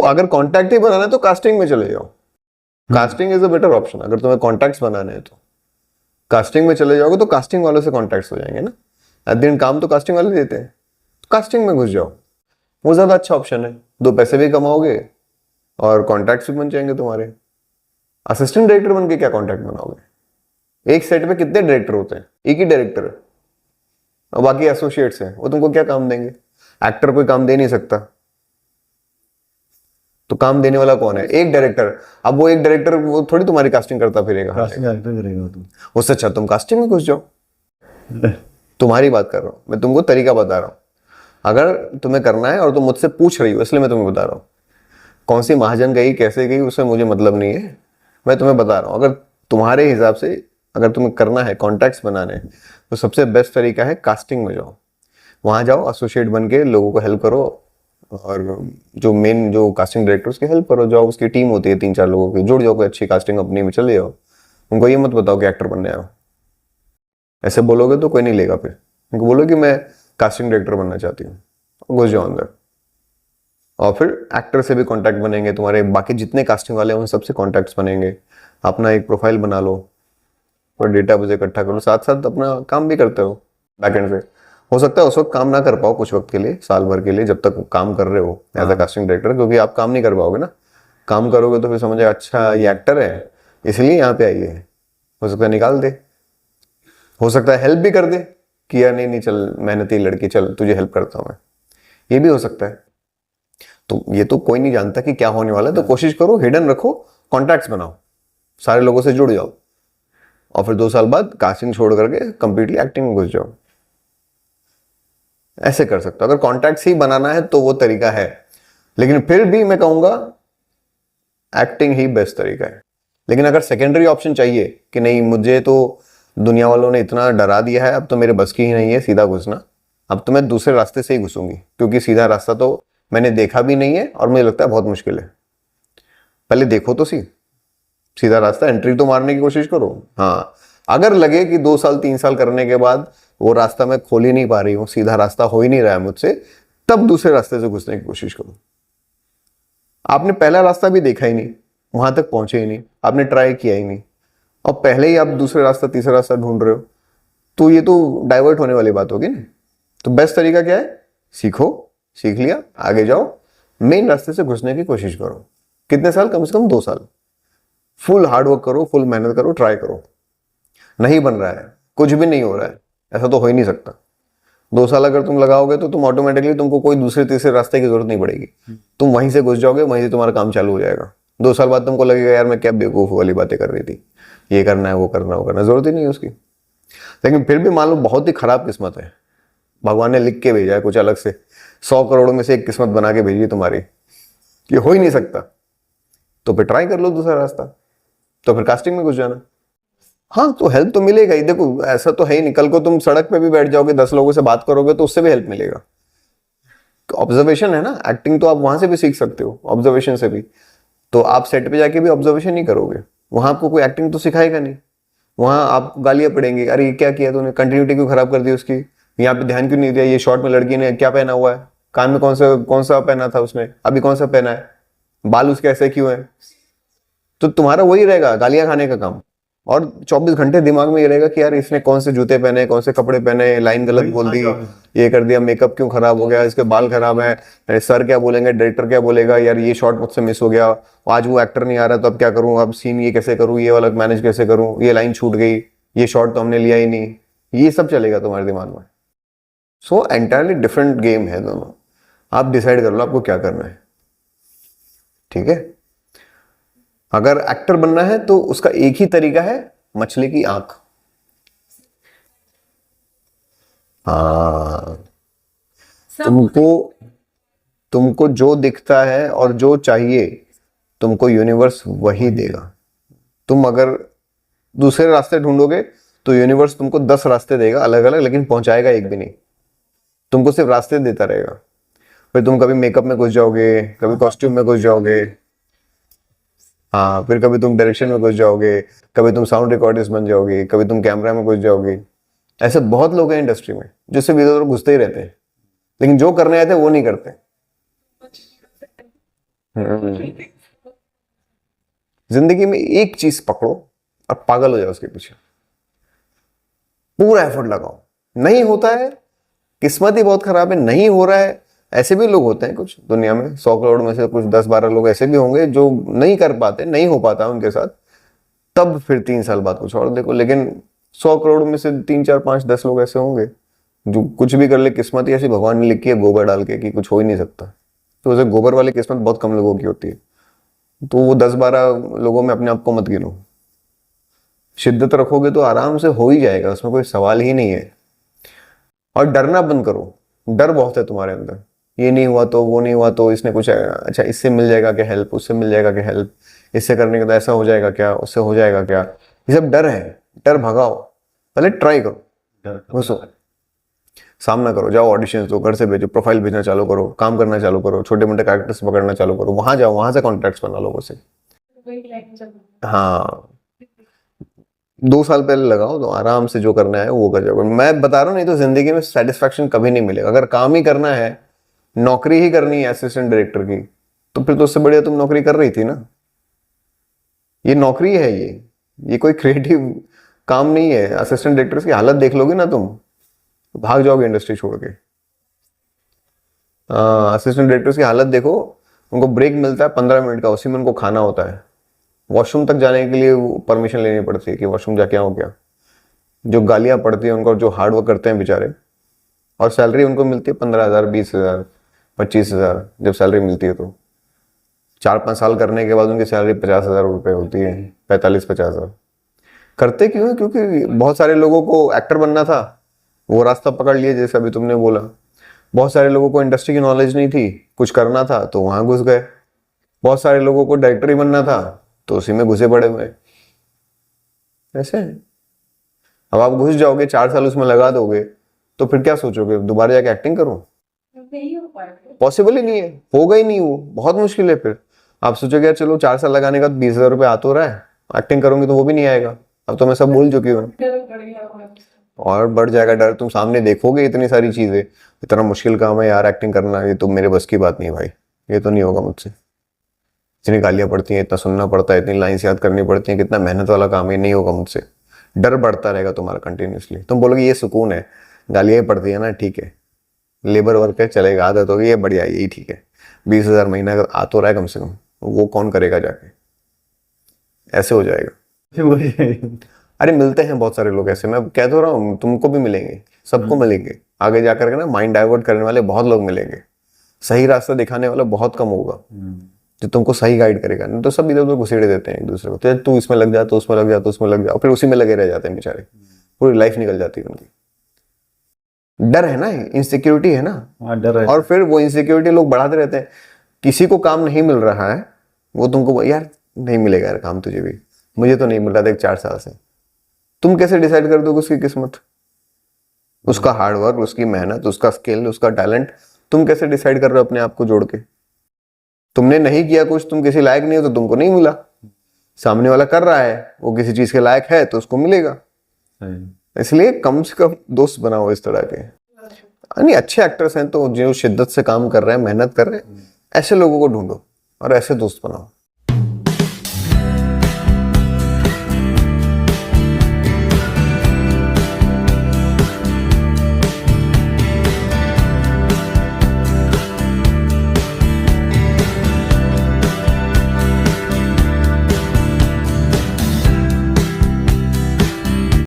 अगर कॉन्टैक्ट ही बनाना है तो कास्टिंग में चले जाओ। Casting is a better option. अगर तुम्हें कॉन्टैक्ट्स बनाने हैं तो कास्टिंग में चले जाओगे तो कास्टिंग वालों से कॉन्टैक्ट्स हो जाएंगे ना। एट द एंड काम तो कास्टिंग वाले देते हैं, तो कास्टिंग में घुस जाओ, वो ज्यादा अच्छा ऑप्शन है। 2 पैसे भी कमाओगे और कॉन्टैक्ट्स भी बन जाएंगे तुम्हारे। असिस्टेंट डायरेक्टर बन के क्या कॉन्टैक्ट बनाओगे? एक सेट पे कितने डायरेक्टर होते हैं? एक ही डायरेक्टर है और बाकी एसोसिएट्स हैं, वो तुमको क्या काम देंगे? एक्टर कोई काम दे नहीं सकता, तो काम देने वाला कौन है? एक डायरेक्टर। अब वो एक डायरेक्टर वो थोड़ी तुम्हारी कास्टिंग करता फिरेगा, कास्टिंग डायरेक्टर करेगा तुम। उससे अच्छा तुम कास्टिंग में घुस जाओ। तुम्हारी बात कर रहा हूं मैं, तुमको तरीका बता रहा हूं। अगर तुम्हें करना है और तुम मुझसे पूछ रही हो इसलिए मैं तुम्हें बता रहा हूं। कौन सी महाजन गई कैसे गई उससे मुझे मतलब नहीं है, मैं तुम्हें बता रहा हूं। अगर तुम्हारे हिसाब से अगर तुम्हें करना है कॉन्टैक्ट्स बनाने तो सबसे बेस्ट तरीका है कास्टिंग में जाओ। वहां जाओ, एसोसिएट बन के लोगों को हेल्प करो और जो मेन जो कास्टिंग डायरेक्टर उसकी हेल्प करो। जाओ, उसकी टीम होती है 3-4 लोगों की, जुड़ जाओ कोई अच्छी कास्टिंग कंपनी में, चले जाओ। उनको ये मत बताओ कि एक्टर बनने आओ, ऐसे बोलोगे तो कोई नहीं लेगा। फिर उनको बोलो कि मैं कास्टिंग डायरेक्टर बनना चाहती हूँ, घुस जाओ अंदर। और फिर एक्टर से भी कांटेक्ट बनेंगे तुम्हारे, बाकी जितने कास्टिंग वाले हैं उन सबसे कांटेक्ट्स बनेंगे। अपना एक प्रोफाइल बना लो और डेटा बेस इकट्ठा करो, साथ साथ अपना काम भी करते हो बैकएंड से। हो सकता है उस वक्त काम ना कर पाओ कुछ वक्त के लिए, साल भर के लिए, जब तक काम कर रहे हो एज अ कास्टिंग डायरेक्टर, क्योंकि आप काम नहीं कर पाओगे ना। काम करोगे तो फिर समझे अच्छा ये एक्टर है इसलिए यहाँ पे आई है, हो सकता है निकाल दे, हो सकता है हेल्प भी कर दे कि यार नहीं नहीं चल मेहनती लड़की, चल तुझे हेल्प करता हूँ मैं, ये भी हो सकता है। तो ये तो कोई नहीं जानता कि क्या होने वाला है, तो कोशिश करो हिडन रखो, कॉन्टैक्ट्स बनाओ, सारे लोगों से जुड़ जाओ और फिर 2 साल बाद कास्टिंग छोड़ करके कंप्लीटली एक्टिंग में घुस जाओ। ऐसे कर सकते हो। अगर कॉन्टैक्ट्स ही बनाना है तो वो तरीका है, लेकिन फिर भी मैं कहूंगा एक्टिंग ही बेस्ट तरीका है। लेकिन अगर सेकेंडरी ऑप्शन चाहिए कि नहीं मुझे तो दुनिया वालों ने इतना डरा दिया है, अब तो मेरे बस की ही नहीं है सीधा घुसना, अब तो मैं दूसरे रास्ते से ही घुसूंगी, क्योंकि सीधा रास्ता तो मैंने देखा भी नहीं है और मुझे लगता है बहुत मुश्किल है। पहले देखो तो सीधा रास्ता, एंट्री तो मारने की कोशिश करो। हाँ, अगर लगे कि 2 साल 3 साल करने के बाद वो रास्ता मैं खोल ही नहीं पा रही हूँ, सीधा रास्ता हो ही नहीं रहा है मुझसे, तब दूसरे रास्ते से घुसने की कोशिश करो। आपने पहला रास्ता भी देखा ही नहीं, वहां तक पहुंचे ही नहीं, आपने ट्राई किया ही नहीं, और पहले ही आप दूसरे रास्ता तीसरा रास्ता ढूंढ रहे हो, तो ये तो डाइवर्ट होने वाली बात होगी ना। तो बेस्ट तरीका क्या है? सीखो, सीख लिया आगे जाओ, मेन रास्ते से घुसने की कोशिश करो। कितने साल? कम से कम 2 साल फुल हार्डवर्क करो, फुल मेहनत करो, ट्राई करो। नहीं बन रहा है, कुछ भी नहीं हो रहा है, ऐसा तो हो ही नहीं सकता। 2 साल अगर तुम लगाओगे तो तुम ऑटोमेटिकली, तुमको कोई दूसरे तीसरे रास्ते की जरूरत नहीं पड़ेगी, तुम वहीं से घुस जाओगे, वहीं से तुम्हारा काम चालू हो जाएगा। 2 साल बाद तुमको लगेगा यार मैं क्या बेवकूफ वाली बातें कर रही थी, ये करना है वो करना है वो करना, जरूरत ही नहीं है उसकी। लेकिन फिर भी मान लो बहुत ही खराब किस्मत है, भगवान ने लिख के भेजा है कुछ अलग से, 100 करोड़ में से एक किस्मत बना के भेजी तुम्हारी कि हो ही नहीं सकता, तो फिर ट्राई कर लो दूसरा रास्ता, तो फिर कास्टिंग में घुस जाना। हाँ, तो हेल्प तो मिलेगा ही। देखो ऐसा तो है ही नहीं, कल को तुम सड़क पे भी बैठ जाओगे, 10 लोगों से बात करोगे तो उससे भी हेल्प मिलेगा। ऑब्जर्वेशन है ना, एक्टिंग तो आप वहां से भी सीख सकते हो, ऑब्जर्वेशन से भी। तो आप सेट पे जाके भी ऑब्जर्वेशन नहीं करोगे, वहां आपको कोई एक्टिंग तो सिखाएगा नहीं, वहां आपको गालियां पड़ेंगी, अरे ये क्या किया तूने, कंटिन्यूटी क्यों खराब कर दी उसकी, यहाँ पे ध्यान क्यों नहीं दिया, ये शॉर्ट में लड़की ने क्या पहना हुआ है, कान में कौन सा पहना था उसने, अभी कौन सा पहना है, बाल उसके ऐसे क्यों है। तो तुम्हारा वही रहेगा, गालियां खाने का काम, और 24 घंटे दिमाग में ये रहेगा कि यार इसने कौन से जूते पहने, कौन से कपड़े पहने, लाइन गलत बोल दी, ये कर दिया, मेकअप क्यों खराब हो गया, इसके बाल खराब है, सर क्या बोलेंगे, डायरेक्टर क्या बोलेगा, यार ये शॉट मुझसे मिस हो गया, आज वो एक्टर नहीं आ रहा तो अब क्या करूं, अब सीन ये कैसे करूं, ये वाला मैनेज कैसे करूं, ये लाइन छूट गई, ये शॉट तो हमने लिया ही नहीं, ये सब चलेगा तुम्हारे दिमाग में। सो एंटायरली डिफरेंट गेम है दोनों, आप डिसाइड कर लो आपको क्या करना है, ठीक है। अगर एक्टर बनना है तो उसका एक ही तरीका है, मछली की आंख। हाँ, तुमको जो दिखता है और जो चाहिए तुमको यूनिवर्स वही देगा। तुम अगर दूसरे रास्ते ढूंढोगे तो यूनिवर्स तुमको 10 रास्ते देगा अलग अलग, लेकिन पहुंचाएगा एक भी नहीं, तुमको सिर्फ रास्ते देता रहेगा। फिर तुम कभी मेकअप में घुस जाओगे, कभी कॉस्ट्यूम में घुस जाओगे, हाँ, फिर कभी तुम डायरेक्शन में घुस जाओगे, कभी तुम साउंड रिकॉर्डिस्ट बन जाओगे, कभी तुम कैमरा में घुस जाओगे। ऐसे बहुत लोग हैं इंडस्ट्री में जो सिर्फ इधर घुसते ही रहते हैं, लेकिन जो करने आए थे वो नहीं करते। जिंदगी में एक चीज पकड़ो और पागल हो जाओ उसके पीछे, पूरा एफर्ट लगाओ। नहीं होता है, किस्मत ही बहुत खराब है, नहीं हो रहा है। ऐसे भी लोग होते हैं कुछ दुनिया में, 100 करोड़ में से कुछ 10-12 लोग ऐसे भी होंगे जो नहीं कर पाते, नहीं हो पाता उनके साथ, तब फिर 3 साल बाद कुछ और देखो। लेकिन 100 करोड़ में से 3, 4, 5, 10 लोग ऐसे होंगे जो कुछ भी कर ले। किस्मत ही ऐसी भगवान ने लिखी है गोबर डाल के कि कुछ हो ही नहीं सकता। तो उसे गोबर वाली किस्मत बहुत कम लोगों की होती है। तो वो 10-12 लोगों में अपने आप को मत गिनो। शिद्दत रखोगे तो आराम से हो ही जाएगा, उसमें कोई सवाल ही नहीं है। और डरना बंद करो। डर बहुत है तुम्हारे अंदर, ये नहीं हुआ तो, वो नहीं हुआ तो, इसने कुछ, अच्छा इससे मिल जाएगा क्या हेल्प, उससे मिल जाएगा क्या हेल्प, इससे करने के तो ऐसा हो जाएगा क्या, उससे हो जाएगा क्या। ये सब डर है। डर भगाओ, पहले ट्राई करो, घुसो, सामना करो, जाओ ऑडिशन दो, घर से भेजो, प्रोफाइल भेजना चालू करो, काम करना चालू करो, छोटे मोटे कैरेक्टर्स पकड़ना चालू करो, वहां जाओ, वहां से कॉन्टैक्ट्स बना लोगों से। हाँ, 2 साल पहले लगाओ तो आराम से जो करना है वो कर जाओगे। मैं बता रहा हूँ, नहीं तो जिंदगी में सेटिस्फैक्शन कभी नहीं मिलेगा। अगर काम ही करना है, नौकरी ही करनी है असिस्टेंट डायरेक्टर की, तो फिर तो उससे बढ़िया तुम नौकरी कर रही थी ना। ये नौकरी है, ये कोई क्रिएटिव काम नहीं है। असिस्टेंट डायरेक्टर की हालत देख लोगे ना तुम, भाग जाओगे इंडस्ट्री छोड़ के। असिस्टेंट डायरेक्टर्स की हालत देखो, उनको ब्रेक मिलता है 15 मिनट का, उसी में उनको खाना होता है। वॉशरूम तक जाने के लिए परमिशन लेनी पड़ती है कि वॉशरूम जाके आओ क्या। जो गालियां पड़ती है उनको, जो हार्ड वर्क करते हैं बेचारे, और सैलरी उनको मिलती है 15,000, 20,000, 25,000। जब सैलरी मिलती है तो 4-5 साल करने के बाद उनकी सैलरी 50,000 रुपये होती है, 45-50,000। करते क्यों है? क्योंकि बहुत सारे लोगों को एक्टर बनना था, वो रास्ता पकड़ लिए, जैसे अभी तुमने बोला। बहुत सारे लोगों को इंडस्ट्री की नॉलेज नहीं थी, कुछ करना था तो वहां घुस गए। बहुत सारे लोगों को डायरेक्टर ही बनना था तो उसी में घुसे पड़े हुए। ऐसे है। अब आप घुस जाओगे, 4 साल उसमें लगा दोगे, तो फिर क्या सोचोगे, दोबारा जाके एक्टिंग करूं? पॉसिबल ही नहीं है, होगा ही नहीं, वो बहुत मुश्किल है। फिर आप सोचोगे यार चलो 4 साल लगाने का 20,000 रुपये आ तो रहा है, एक्टिंग करूंगी तो वो भी नहीं आएगा। अब तो मैं सब भूल चुकी हूँ। और बढ़ जाएगा डर, तुम सामने देखोगे इतनी सारी चीजें, इतना मुश्किल काम है यार एक्टिंग करना, ये तो मेरे बस की बात नहीं है भाई, ये तो नहीं होगा मुझसे। इतनी गालियां पड़ती हैं, इतना सुनना पड़ता है, इतनी लाइन्स याद करनी पड़ती हैं, कितना मेहनत वाला काम है, नहीं होगा मुझसे। डर बढ़ता रहेगा तुम्हारा कंटिन्यूसली। तुम बोलोगे ये सुकून है, गालियां पड़ती है ना, ठीक है, लेबर वर्क है, चलेगा, आदत होगी, ये बढ़िया, यही ठीक है। 20,000 महीना का आ तो रहा है कम से कम, वो कौन करेगा जाके, ऐसे हो जाएगा। अरे मिलते हैं बहुत सारे लोग ऐसे, मैं कह तो रहा हूँ, तुमको भी मिलेंगे, सबको मिलेंगे। आगे जाकर के ना माइंड डाइवर्ट करने वाले बहुत लोग मिलेंगे, सही रास्ता दिखाने वाला बहुत कम होगा जो तुमको सही गाइड करेगा। नहीं तो सब इधर उधर घुसेड़े देते हैं एक दूसरे को, तो तू इसमें लग जा, तो उसमें लग जा, तो उसमें लग जा, फिर उसी में लगे रह जाते हैं बेचारे, पूरी लाइफ निकल जाती है उनकी। डर है ना, इनसिक्योरिटी है ना, डर है। और फिर वो इनसिक्योरिटी लोग बढ़ाते रहते हैं। किसी को काम नहीं मिल रहा है, वो तुमको यार नहीं मिलेगा यार काम तुझे भी, मुझे तो नहीं मिल रहा था 4 साल से। तुम कैसे डिसाइड कर दोगे उसकी किस्मत, उसका हार्ड वर्क, उसकी मेहनत, उसका स्किल, उसका टैलेंट, तुम कैसे डिसाइड कर रहे हो अपने आप को जोड़ के? तुमने नहीं किया कुछ, तुम किसी लायक नहीं हो तो तुमको नहीं मिला। सामने वाला कर रहा है, वो किसी चीज के लायक है तो उसको मिलेगा। इसलिए कम से कम दोस्त बनाओ इस तरह के। नहीं, अच्छे एक्टर्स हैं तो जो शिद्दत से काम कर रहे हैं, मेहनत कर रहे हैं, ऐसे लोगों को ढूंढो और ऐसे दोस्त बनाओ।